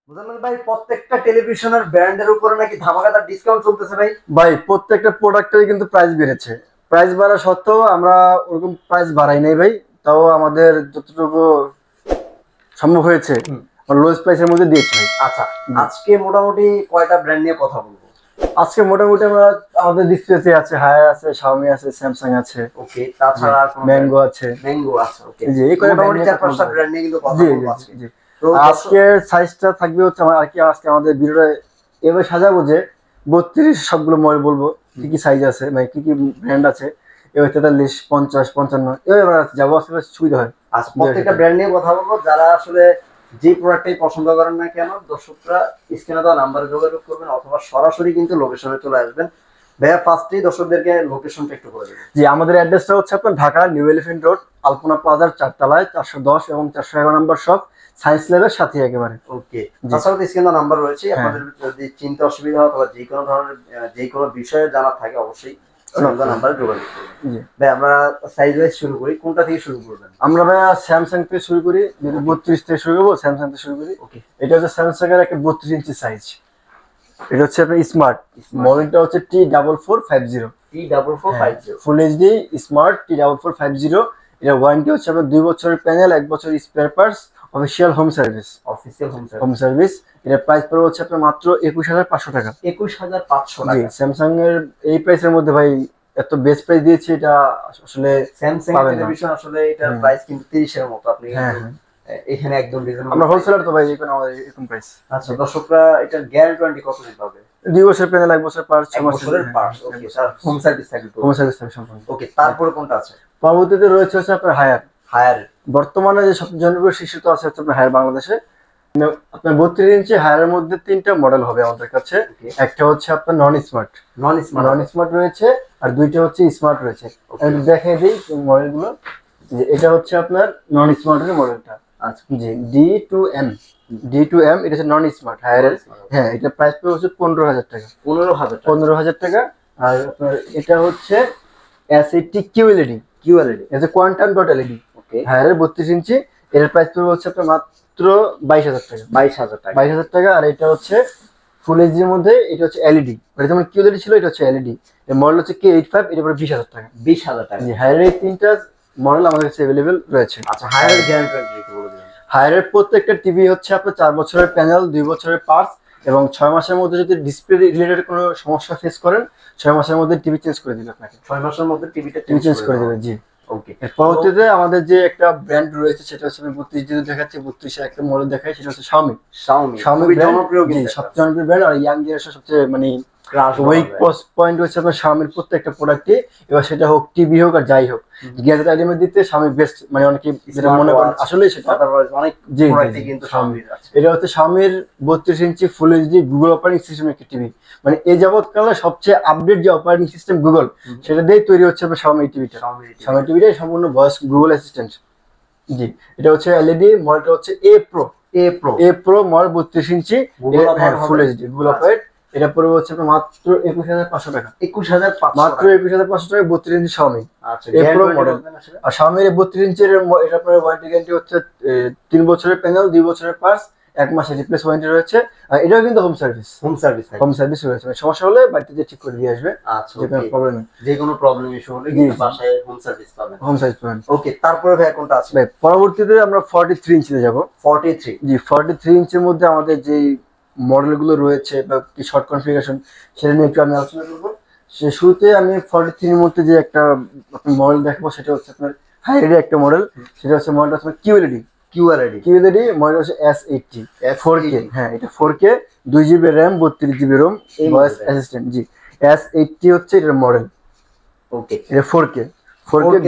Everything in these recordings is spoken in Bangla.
মুজাম্মেল ভাই, প্রত্যেকটা টেলিভিশনের ব্র্যান্ডের উপরে নাকি ধামাকাদার ডিসকাউন্ট চলতেছে ভাই। ভাই প্রত্যেকটা প্রোডাক্টেরই কিন্তু প্রাইস বেড়েছে। প্রাইস বাড়া সত্ত্বেও আমরা ওরকম প্রাইস বাড়াই নাই ভাই। তাও আমাদের যতটুকু সম্ভব হয়েছে হুম। লোয়েস্ট প্রাইসের মধ্যে দিয়েছি ভাই। আচ্ছা, আজকে মোটামুটি কয়টা ব্র্যান্ড নিয়ে কথা বলবো? আজকে মোটামুটি আমরা আমাদের ডিসপ্লেতে আছে, হায়ার আছে, শাওমি আছে, স্যামসাং আছে, ওকে, তাছাড়া ম্যাঙ্গো আছে। ম্যাঙ্গো আছে। ওকে, জি, এই কয়টা মোটামুটি brand নিয়ে 4-5টা কথা ব্র্যান্ড নিয়ে কিন্তু কথা জি বলবো জি আজকে। জি। তো আজকে সাইজটা থাকবে হচ্ছে আমার আর কি, আজকে আমাদের ভিডিওটা এভাবে সাজাবো যে 32 সবগুলো মডেল বলবো কি কি সাইজ আছে, মানে কি কি ব্র্যান্ড আছে, এবার 43, 50, 55 এবার যাবো, আসলে সুবিধা হয়। আচ্ছা, প্রত্যেকটা ব্র্যান্ড নিয়ে কথা বলবো। যারা আসলে যে প্রোডাক্টটাই পছন্দ করেন না কেন, দর্শকরা স্ক্রিনে দেওয়া নাম্বারে যোগাযোগ করবেন অথবা সরাসরি কিন্তু লোকেশনে চলে আসবেন। ভাইয়া, ফার্স্টেই দর্শকদেরকে লোকেশনটা একটু বলে দেবেন। জি, আমাদের অ্যাড্রেসটা হচ্ছে আপনার ঢাকা নিউ এলিফ্যান্ট রোড, আলপনা প্লাজার 4 তলায় 410 এবং 411 নম্বর শপ, সায়েন্স ল্যাবের সাথে একেবারে। ওকে, তাছাড়া স্ক্রিনে নাম্বার রয়েছে। হ্যাঁ। আপনাদের যদি চিন্তা অসুবিধা হয় অথবা যে কোনো ধরনের যে কোনো বিষয়ে জানা থাকে অবশ্যই নাম্বারে যোগাযোগ করবেন। জি, ভাই, আমরা সাইজ ওয়াইজ শুরু করি, কোনটা থেকে শুরু করবেন? আমরা ভাইয়া স্যামসাং থেকে শুরু করি, যদি 32 থেকে শুরু করবো স্যামসাং থেকে শুরু করি। ওকে, এটা হচ্ছে স্যামসাং এর একটা 32 ইঞ্চি সাইজ। এটা হচ্ছে আপনার স্মার্ট, মডেলটা হচ্ছে T4450, T4450। Full HD smart T4450। এটা ওয়ারেন্টি হচ্ছে আপনার 2 বছরের প্যানেল, 1 বছর spare parts, official home service. Official home service. এটা প্রাইস পড়বে হচ্ছে আপনার মাত্র 21500 টাকা। 21500 জি, টাকা। স্যামসাং এর এই প্রাইসের মধ্যে ভাই এত বেস্ট প্রাইস দিয়েছি, এটা আসলে স্যামসাং পাবেন না। টেলিভিশন আসলে এটার প্রাইস কিন্তু 30 এর মতো। আপনি হ্যাঁ কিন্তু হ্যাঁ, এখানে একদম রিজনেবল। আমরা হোলসেলার তো ভাই, এখন আমাদের এরকম প্রাইস। আচ্ছা, দর্শকরা এটার গ্যারান্টি ওয়ারেন্টি কত দিতে হবে? 2 বছর প্যানেল, 1 বছর পার্টস, 6 এক মাসের বছরের parts. Okay sir, home service থাকবে তো? হোম সার্ভিস থাকে সম্পূর্ণ। ওকে, তারপরে কোনটা আছে? পরবর্তীতে রয়েছে হচ্ছে আপনার হায়ার। হায়ার। বর্তমানে যে সব জনপ্রিয় শীর্ষিত আছে হচ্ছে আপনার হায়ার বাংলাদেশে। আপনার 32 ইঞ্চি হায়ারের মধ্যে 3টা মডেল হবে আমাদের কাছে। একটা হচ্ছে আপনার নন স্মার্ট, নন স্মার্ট রয়েছে, আর 2টা হচ্ছে স্মার্ট রয়েছে। আমি দেখাই দিই মডেলগুলো। যে এটা হচ্ছে আপনার নন স্মার্টের মডেলটা। আচ্ছা, জি, D2M, D2M এটা হচ্ছে নন স্মার্ট হায়ারের। হ্যাঁ, এটা প্রাইস পড়বে হচ্ছে 15000 টাকা। 15000 টাকা। আর আপনার এটা হচ্ছে S80 QLED, এটা কোয়ান্টাম ডট এলইডি। ওকে, হায়ারের 32 ইঞ্চি, এর প্রাইস পড়বে হচ্ছে আপনার মাত্র 22000 টাকা। 22000 টাকা। আর এটা হচ্ছে ফুল এইচডি এর মধ্যে, এটা হচ্ছে এলইডি, এটা যেমন কিউএলইডি ছিল, এটা হচ্ছে এলইডি। এর মডেল হচ্ছে K85, এটা পড়বে 20000 টাকা। 20000 টাকা। জি, হায়ারের এই 3টা মডেল আমাদের কাছে अवेलेबल রয়েছে। আচ্ছা, হায়ার গ্যারান্টি ওয়ারেন্টি একটু বলে দিন। হায়ারের প্রত্যেকটা টিভি হচ্ছে আপনার 4 বছরের প্যানেল, 2 বছরের পার্টস, এবং 6 মাসের মধ্যে যদি ডিসপ্লে রিলেটেড কোনো সমস্যা ফেস করেন, 6 মাসের মধ্যে টিভি চেঞ্জ করে দিবে আপনাকে। 6 মাসের মধ্যে টিভিটা টিভি চেঞ্জ করে দেবে। জি। ওকে, পরবর্তীতে আমাদের যে একটা ব্র্যান্ড রয়েছে সেটা হচ্ছে 32 যেটা দেখাচ্ছে, 32 এর একটা মডেল দেখাই, সেটা হচ্ছে শাওমি। শাওমি জনপ্রিয়, জি, সবচেয়ে জনপ্রিয় ব্র্যান্ড। আর ইয়াং জেনারেশন সবচেয়ে মানে উইক পয়েন্ট হচ্ছে আপনার শাওমির প্রত্যেকটা প্রোডাক্টে। এবার সেটা হোক টিভি হোক আর যাই হোক, গ্যাজেট আইটেমের দিতে শাওমি বেস্ট, মানে অনেকে যেটা মনে করেন আসলে সেটা অনেক জি প্রোডাক্টে কিন্তু শাওমি আছে। এটা হচ্ছে শাওমির 32 inch full HD Google operating system একটা টিভি। মানে এই যাবৎকালে সবচেয়ে আপডেট যে অপারেটিং সিস্টেম গুগল, সেটা দিয়ে তৈরি হচ্ছে শাওমি টিভিটা। শাওমি টিভিটা সম্পূর্ণ ভয়েস গুগল অ্যাসিস্ট্যান্ট। জি, এটা হচ্ছে এলইডি, মডেলটা হচ্ছে এ pro model 32 inch full HD Google operate. এটা পড়বে হচ্ছে মাত্র 21500 টাকা। 21500 মাত্র 21500 টাকা 32 ইঞ্চি শাওমি। আচ্ছা, এ প্রো মডেল। আর শাওমির 32 ইঞ্চির এটা আপনার ওয়ারেন্টি গ্যারান্টি হচ্ছে 3 বছরের প্যানেল, 2 বছরের পার্টস, 1 মাসের রিপ্লেস ওয়ারেন্টি রয়েছে। আর এটাও কিন্তু হোম সার্ভিস রয়েছে, মানে সমস্যা হলে বাড়িতে যে ঠিক করে দিয়ে আসবে। আচ্ছা, যে কোনো প্রবলেম নেই, যে কোনো প্রবলেম ইস্যু হলে কিন্তু বাসায় হোম সার্ভিস পাবেন। ওকে, তারপরে ভাই কোনটা আছে? ভাই পরবর্তীতে আমরা 43 ইঞ্চিতে যাব। 43। জি, 43 ইঞ্চির মধ্যে আমাদের যে মডেলগুলো রয়েছে বা কি শর্ট কনফিগারেশন, সেটা নিয়ে একটু আমি আলোচনা করবো। সে শুরুতে আমি 43 এর মধ্যে যে একটা মডেল দেখাবো, সেটা হচ্ছে আপনার হাইরের একটা মডেল। সেটা হচ্ছে মডেলটা হচ্ছে কিউএলইডি মডেল হচ্ছে S80 4K। হ্যাঁ, এটা 4K, 2GB RAM, 32GB ROM, voice assistant. জি, S80 হচ্ছে এটার মডেল। ওকে, এটা 4K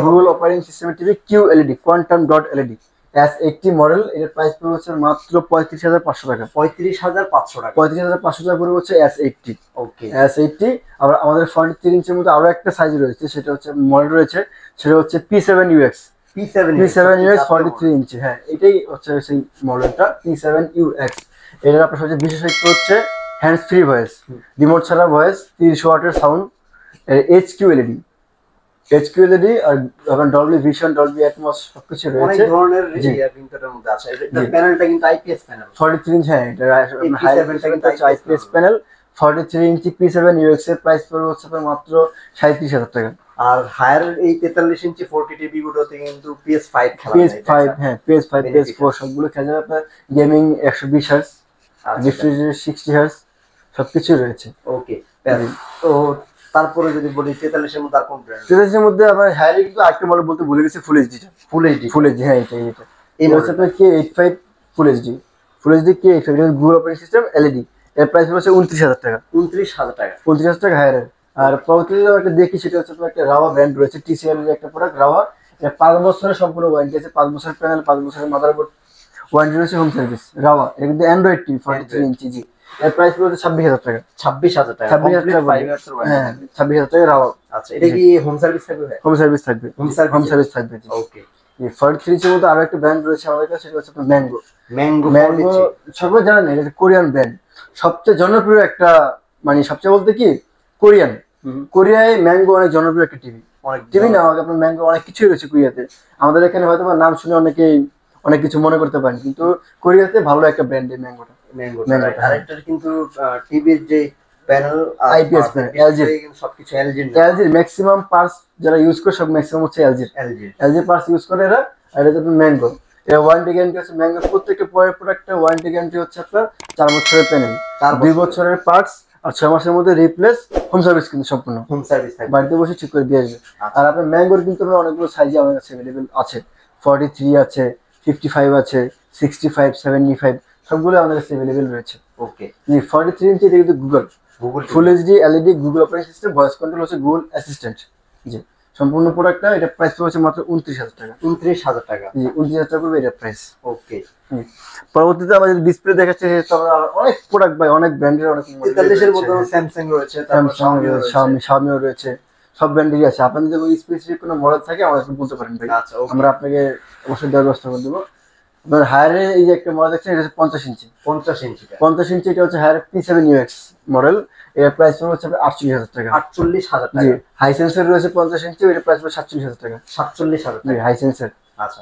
গুগল অপারেটিং সিস্টেমের TV, QLED quantum dot LED, S80 model. এর প্রাইস পড়বে হচ্ছে মাত্র 35500 টাকা। 35500 টাকা পড়বে হচ্ছে S80। ওকে, S80। আবার আমাদের 43 ইঞ্চির মধ্যে আরো একটা সাইজ রয়েছে, সেটা হচ্ছে মডেল রয়েছে, সেটা হচ্ছে P7UX 43 ইঞ্চি। হ্যাঁ, এটাই হচ্ছে সেই মডেলটা P7UX। এটার আপনার সবচেয়ে বিশেষত্ব হচ্ছে হ্যান্ডস ফ্রি ভয়েস, রিমোট ছাড়া ভয়েস, 30 ওয়াটের সাউন্ড, HQLED। এইচকিউএলইডি আর আপনার ডলবি ভিশন, ডলবি অ্যাটমস সবকিছু অনেক রয়েছে। ধরনের জি। ইয়া কিন্তু এটার মধ্যে আছে। এটা জি। প্যানেলটা কিন্তু আইপিএস প্যানেল। 43 ইঞ্চি, হ্যাঁ এটা হাই 87 কিন্তু হচ্ছে আইপিএস প্যানেল। 43 ইঞ্চি P7 ইউএক্স এর প্রাইস পড়বে হচ্ছে আপনার মাত্র 37,000 টাকা। আর হায়ার এই 43 ইঞ্চি 40 টিবি গুলোতে কিন্তু PS5 খেলা যায়। PS5, হ্যাঁ PS5 PS4 সবগুলো খেলা যাবে আপনার। গেমিং 120 হার্জ, রিফ্রেশ 60 হার্জ সবকিছু রয়েছে। ওকে। তো তারপরে যদি বলি 43 এর মধ্যে আর কোন ব্র্যান্ড? 43 এর মধ্যে আমার হায়ারে কিন্তু আরেকটা মডেল বলতে ভুলে গেছি, full HD. Full HD. Full HD, হ্যাঁ এটা এই হচ্ছে আপনার K85 full HD. Full HD K85 এটা গুগল অপারেটিং সিস্টেম এলইডি। এর প্রাইস হচ্ছে 29,000 টাকা। 29,000 টাকা। 29,000 টাকা হায়ারে। আর পরবর্তীতে একটা দেখি সেটা হচ্ছে আপনার একটা রাওয়া ব্র্যান্ড রয়েছে, টিসিএল এর একটা প্রোডাক্ট রাওয়া। এটা 5 বছরের সম্পূর্ণ ওয়ারেন্টি আছে, 5 বছরের প্যানেল, 5 বছরের মাদারবোর্ড ওয়ারেন্টি রয়েছে, হোম সার্ভিস। রাওয়া এটা কিন্তু অ্যান্ড্রয়েড টিভি 43 ইঞ্চি। জি। এর প্রাইস পড়বে 26,000 টাকা। 26,000 টাকা। 26,000 টাকা, 5 ইয়ার্স এর হ্যাঁ ওয়ারেন্টি। 26,000 টাকা রাওয়া। আচ্ছা, এটা কি হোম সার্ভিস থাকবে? হোম সার্ভিস থাকবে। Home home service. সার্ভিস থাকবে। জি। ওকে। এই 43 এর মধ্যে আরো একটা ব্র্যান্ড রয়েছে আমাদের কাছে, সেটা হচ্ছে আপনার ম্যাঙ্গো। ম্যাঙ্গো ম্যাঙ্গো সবাই জানেন, এটা কোরিয়ান ব্র্যান্ড। সবচেয়ে জনপ্রিয় একটা, মানে সবচেয়ে বলতে কি কোরিয়ান। কোরিয়ায় ম্যাঙ্গো অনেক জনপ্রিয় একটা টিভি। টিভি না, আপনার ম্যাঙ্গো অনেক কিছুই রয়েছে কোরিয়াতে। আমাদের এখানে হয়তো নাম শুনে অনেকেই অনেক কিছু মনে করতে পারেন, কিন্তু কোরিয়াতে ভালো একটা ব্র্যান্ড এই ম্যাঙ্গোটা। আরেকটা কিন্তু টিভির যে প্যানেল আইপিএস প্যানেল এলজি, কিন্তু সবকিছু এলজি। এলজি ম্যাক্সিমাম পার্টস যারা ইউজ করে সব ম্যাক্সিমাম হচ্ছে এলজি। এলজি পার্টস ইউজ করে এরা। আর এটা হচ্ছে ম্যাঙ্গো। এর ওয়ারেন্টি গ্যারান্টি আছে ম্যাঙ্গো প্রত্যেকটা প্রোডাক্টের ওয়ারেন্টি গ্যারান্টি হচ্ছে আপনার 4 বছরের প্যানেল, 2 বছরের পার্টস আর 6 মাসের মধ্যে রিপ্লেস। হোম সার্ভিস কিন্তু সম্পূর্ণ হোম সার্ভিস থাকবে, বাড়িতে বসে ঠিক করে দিয়ে আসবে। আর আপনার ম্যাঙ্গোর কিন্তু অনেকগুলো সাইজে আমাদের কাছে अवेलेबल আছে। 43 আছে, 55 আছে, 65, 75 সবগুলো আমাদের কাছে अवेलेबल রয়েছে। ওকে। জি। 43 ইঞ্চি এটা কিন্তু Google full HD LED, Google operating system, voice control হচ্ছে গুগল অ্যাসিস্ট্যান্ট। জি। সম্পূর্ণ প্রোডাক্টটা এটা প্রাইস হচ্ছে মাত্র 29,000 টাকা। 29,000 টাকা। জি, 29,000 টাকা পড়বে এটা প্রাইস। ওকে। পরবর্তীতে আমাদের ডিসপ্লে দেখাচ্ছে অনেক প্রোডাক্ট বাই অনেক ব্র্যান্ডের, অনেক 43 এর মধ্যে স্যামসাং রয়েছে, তারপর শাওমিও রয়েছে, সব ব্র্যান্ডেরই আছে। আপনাদের যদি স্পেসিফিক কোনো মডেল থাকে আমাদেরকে বলতে পারেন ভাই। আচ্ছা, ওকে। আমরা আপনাকে অবশ্যই দেওয়ার ব্যবস্থা করে দেবো। আপনার হায়ারে এই যে একটা মডেল দেখছেন, এটা হচ্ছে 50 ইঞ্চি। 50 ইঞ্চি। 50 ইঞ্চি এটা হচ্ছে হায়ার P7 ইউএক্স মডেল। এর প্রাইস হচ্ছে 48,000 টাকা। 48,000 জি। টাকা। হাই সেন্সর রয়েছে 50 ইঞ্চি, এর প্রাইস হচ্ছে 47,000 টাকা। 47,000 জি, টাকা। High sensor. আচ্ছা।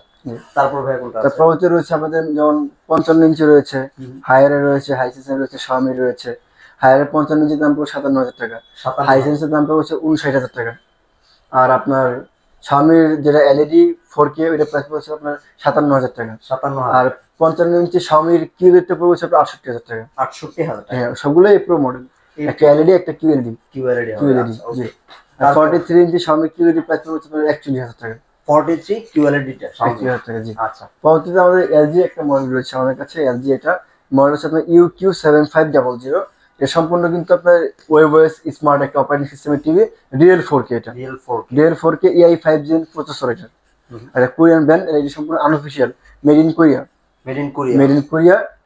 তারপর ভাই কোনটা আছে? তারপর হচ্ছে রয়েছে আমাদের যেমন 55 ইঞ্চি রয়েছে, হায়ারে রয়েছে, হাই সেন্সর রয়েছে, শাওমি রয়েছে। হায়ারে 55 ইঞ্চির দাম পড়বে 57,000 টাকা, হাই সেন্সের দাম পড়বে হচ্ছে 59,000 টাকা। আর আপনার শাওমির যেটা এলইডি 4K ওইটা প্রাইস পড়ছে আপনার 57,000 টাকা। 57,000। আর 55 ইঞ্চি শাওমির কিউএলইডি পড়বে হচ্ছে আপনার 68,000 টাকা। 68,000 টাকা। হ্যাঁ, সবগুলোই প্রো মডেল, একটা এলইডি একটা কিউএলইডি। কিউএলইডি। জি। আর 43 ইঞ্চি শাওমি কিউএলইডি প্রাইস পড়বে হচ্ছে আপনার 41,000 টাকা। 43 কিউএলইডিটা 41,000 টাকা। জি। আচ্ছা। পরবর্তীতে আমাদের এলজি একটা মডেল রয়েছে আমাদের কাছে। এলজি এটা মডেল হচ্ছে আপনার UQ7500। এটা সম্পূর্ণ কিন্তু আপনার ওয়েবওএস স্মার্ট একটা অপারেটিং সিস্টেমের টিভি, রিয়েল 4K। এটা real 4K AI 5 gen processor. এটা কোরিয়ান ব্র্যান্ড, এটা সম্পূর্ণ আনঅফিশিয়াল, মেড ইন কোরিয়া।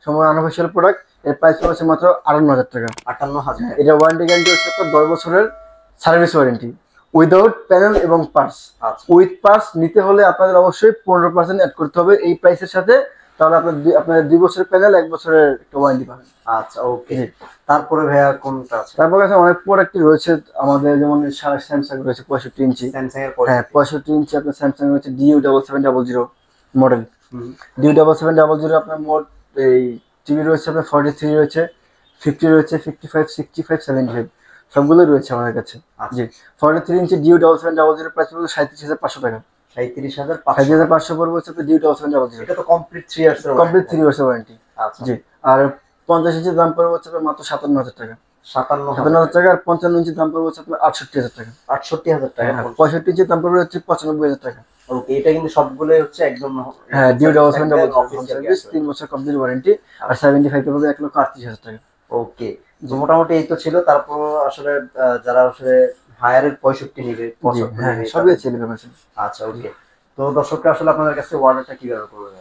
সম্পূর্ণ আনঅফিশিয়াল প্রোডাক্ট। এর প্রাইস হচ্ছে মাত্র 58,000 টাকা। 58,000। এটা ওয়ারেন্টি গ্যারান্টি হচ্ছে আপনার 10 বছরের সার্ভিস ওয়ারেন্টি উইদাউট প্যানেল এবং পার্টস। উইথ পার্টস নিতে হলে আপনাদের অবশ্যই 15% অ্যাড করতে হবে এই প্রাইসের সাথে, তাহলে আপনার 2 বছরের প্যানেল, 1 বছরের একটা ওয়ারেন্টি পাবেন। আচ্ছা, ওকে। তারপরে ভাইয়া কোনটা আছে? তারপর কাছে অনেক প্রোডাক্টই রয়েছে আমাদের, যেমন স্যামসাং রয়েছে 65 ইঞ্চি। স্যামসাং এর হ্যাঁ 65 ইঞ্চি আপনার স্যামসাং রয়েছে DU7700 মডেল। DU7700 আপনার মোট এই টিভি রয়েছে আপনার 43 রয়েছে, 50 রয়েছে, 55, 65, 75 সবগুলো রয়েছে আমাদের কাছে। জি। 43 ইঞ্চি DU7700 প্রাইস পড়বে 37,500 টাকা। 37,500 পড়বে হচ্ছে DU7700। এটা তো কমপ্লিট 3 ইয়ার্স এর কমপ্লিট 3 ইয়ার্স ওয়ারেন্টি। আচ্ছা। জি। আর 50 ইঞ্চির দাম পড়বে হচ্ছে মাত্র 57,000 টাকা। 57,000 টাকা। আর 55 ইঞ্চির দাম পড়বে হচ্ছে আপনার 68,000 টাকা। 68,000 টাকা। 65 ইঞ্চির দাম পড়বে হচ্ছে 95,000 টাকা। ওকে। এটা কিন্তু সবগুলোই হচ্ছে একদম হ্যাঁ DU7700 3 বছর কমপ্লিট ওয়ারেন্টি। আর 75 পড়বে 1,38,000 টাকা। ওকে। তো মোটামুটি এই তো ছিল। তারপর আসলে যারা আসলে হায়ারের 65 নিবে, 75 হ্যাঁ নিবে, সবই ছেলে আছে। আচ্ছা, ওকে। তো দর্শকরা আসলে আপনাদের কাছে অর্ডারটা কিভাবে করবে?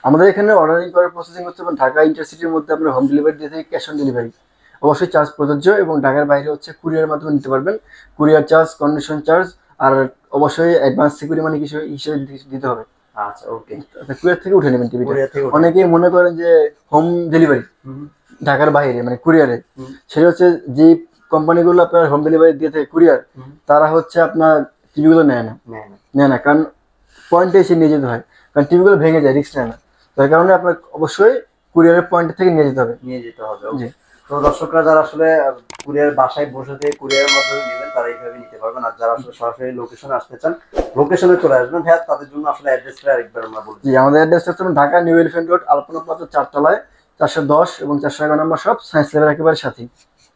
আমাদের এখানে অর্ডারিং করার প্রসেসিং হচ্ছে ঢাকা ইন্টারসিটির মধ্যে আমরা হোম ডেলিভারি দিয়ে থাকি, ক্যাশ অন ডেলিভারি। অবশ্যই চার্জ প্রযোজ্য, এবং ঢাকার বাইরে হচ্ছে কুরিয়ার মাধ্যমে নিতে পারবেন। কুরিয়ার চার্জ, কন্ডিশন চার্জ, আর অবশ্যই অ্যাডভান্স সিকিউরিটি মানি হিসেবে দিতে হবে। আচ্ছা, ওকে। কুরিয়ার থেকে উঠে নেবেন টিভিটা। অনেকেই মনে করেন যে হোম ডেলিভারি ঢাকার বাইরে মানে কুরিয়ারে, সেটা হচ্ছে যে কোম্পানিগুলো আপনার হোম ডেলিভারি দিয়ে থাকে কুরিয়ার, তারা হচ্ছে আপনার টিভিগুলো নেয় না, নেয় না। নেয় না, কারণ পয়েন্টে এসে নিয়ে যেতে হয়, কারণ টিভিগুলো ভেঙে যায়, রিস্ক নেয় না। তার কারণে আপনার অবশ্যই কুরিয়ারের পয়েন্ট থেকে নিয়ে যেতে হবে। নিয়ে যেতে হবে। জি। তো দর্শকরা যারা আসলে কুরিয়ার বাসায় বসে থেকে কুরিয়ারের মাধ্যমে নেবেন তারা এইভাবে নিতে পারবেন, আর যারা আসলে সরাসরি লোকেশনে আসতে চান লোকেশনে চলে আসবেন ভাইয়া, তাদের জন্য আসলে অ্যাড্রেসটা আরেকবার আমরা বলি। জি, আমাদের অ্যাড্রেসটা হচ্ছে ঢাকা নিউ এলিফ্যান্ট রোড, আলপনা প্লাজা 4 তলায় 410 এবং 411 নম্বর শপ, সায়েন্স ল্যাবের একেবারে সাথে।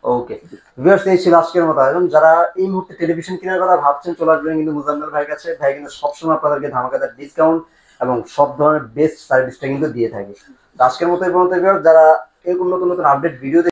ওকে ভিউয়ার্স, এই ছিল আজকের মতো আয়োজন। যারা এই মুহূর্তে টেলিভিশন কেনার কথা ভাবছেন চলে আসবেন কিন্তু মুজাম্মেল ভাইয়ের কাছে। ভাই কিন্তু সবসময় আপনাদেরকে ধামাকাদার ডিসকাউন্ট এবং সব ধরনের বেস্ট সার্ভিসটা কিন্তু দিয়ে থাকে। তো আজকের মতো এই পর্যন্ত ভিউয়ার্স, যারা এরকম নতুন নতুন আপডেট ভিডিও